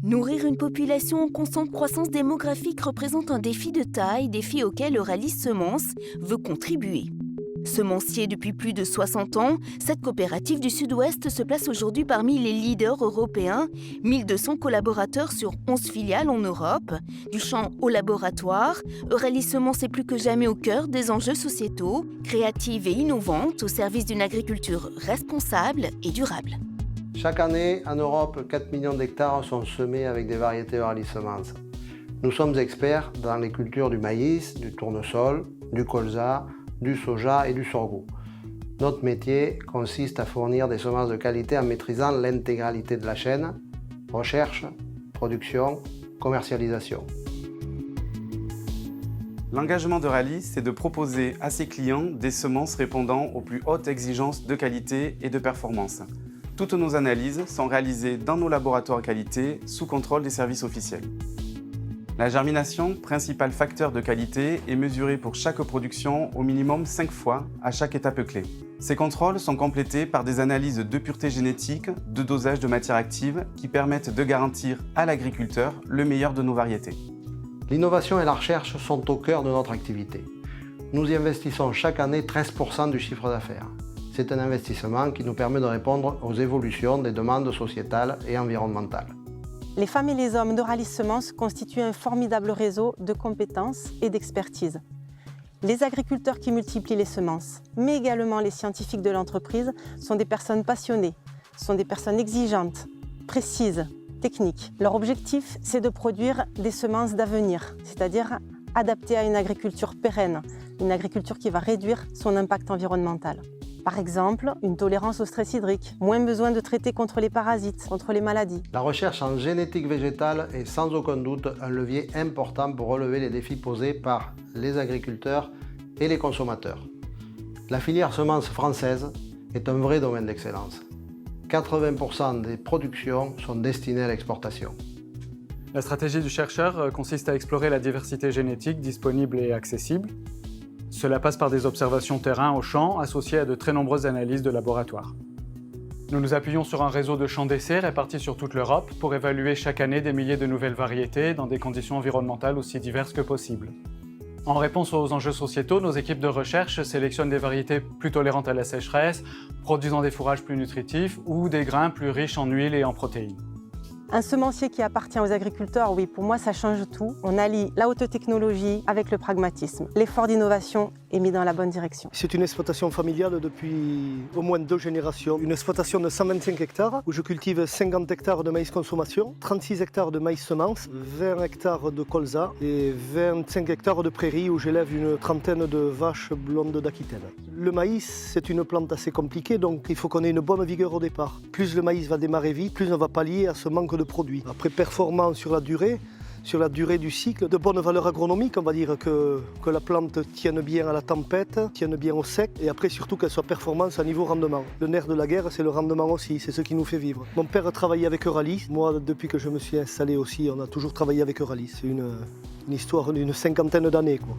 Nourrir une population en constante croissance démographique représente un défi de taille, défi auquel Euralis Semences veut contribuer. Semencier depuis plus de 60 ans, cette coopérative du Sud-Ouest se place aujourd'hui parmi les leaders européens, 1200 collaborateurs sur 11 filiales en Europe. Du champ au laboratoire, Euralis Semences est plus que jamais au cœur des enjeux sociétaux, créative et innovante au service d'une agriculture responsable et durable. Chaque année, en Europe, 4 millions d'hectares sont semés avec des variétés Euralis Semences. Nous sommes experts dans les cultures du maïs, du tournesol, du colza, du soja et du sorgho. Notre métier consiste à fournir des semences de qualité en maîtrisant l'intégralité de la chaîne, recherche, production, commercialisation. L'engagement d'Euralis, c'est de proposer à ses clients des semences répondant aux plus hautes exigences de qualité et de performance. Toutes nos analyses sont réalisées dans nos laboratoires qualité sous contrôle des services officiels. La germination, principal facteur de qualité, est mesurée pour chaque production au minimum 5 fois à chaque étape clé. Ces contrôles sont complétés par des analyses de pureté génétique, de dosage de matières actives qui permettent de garantir à l'agriculteur le meilleur de nos variétés. L'innovation et la recherche sont au cœur de notre activité. Nous y investissons chaque année 13% du chiffre d'affaires. C'est un investissement qui nous permet de répondre aux évolutions des demandes sociétales et environnementales. Les femmes et les hommes d'Euralis Semences constituent un formidable réseau de compétences et d'expertise. Les agriculteurs qui multiplient les semences, mais également les scientifiques de l'entreprise, sont des personnes passionnées, sont des personnes exigeantes, précises, techniques. Leur objectif, c'est de produire des semences d'avenir, c'est-à-dire adaptées à une agriculture pérenne, une agriculture qui va réduire son impact environnemental. Par exemple, une tolérance au stress hydrique, moins besoin de traiter contre les parasites, contre les maladies. La recherche en génétique végétale est sans aucun doute un levier important pour relever les défis posés par les agriculteurs et les consommateurs. La filière semences française est un vrai domaine d'excellence. 80% des productions sont destinées à l'exportation. La stratégie du chercheur consiste à explorer la diversité génétique disponible et accessible. Cela passe par des observations terrain au champ associées à de très nombreuses analyses de laboratoire. Nous nous appuyons sur un réseau de champs d'essais répartis sur toute l'Europe pour évaluer chaque année des milliers de nouvelles variétés dans des conditions environnementales aussi diverses que possible. En réponse aux enjeux sociétaux, nos équipes de recherche sélectionnent des variétés plus tolérantes à la sécheresse, produisant des fourrages plus nutritifs ou des grains plus riches en huile et en protéines. Un semencier qui appartient aux agriculteurs, oui, pour moi, ça change tout. On allie la haute technologie avec le pragmatisme. L'effort d'innovation est mis dans la bonne direction. C'est une exploitation familiale depuis au moins 2 générations. Une exploitation de 125 hectares où je cultive 50 hectares de maïs consommation, 36 hectares de maïs semences, 20 hectares de colza et 25 hectares de prairies où j'élève une trentaine de vaches blondes d'Aquitaine. Le maïs, c'est une plante assez compliquée, donc il faut qu'on ait une bonne vigueur au départ. Plus le maïs va démarrer vite, plus on va pallier à ce manque de produits. Après, performant sur la durée du cycle, de bonnes valeurs agronomiques, on va dire que la plante tienne bien à la tempête, tienne bien au sec, et après surtout qu'elle soit performante à niveau rendement. Le nerf de la guerre, c'est le rendement aussi, c'est ce qui nous fait vivre. Mon père travaillait avec Euralis, moi depuis que je me suis installé aussi, on a toujours travaillé avec Euralis. C'est une histoire d'une 50aine d'années, quoi.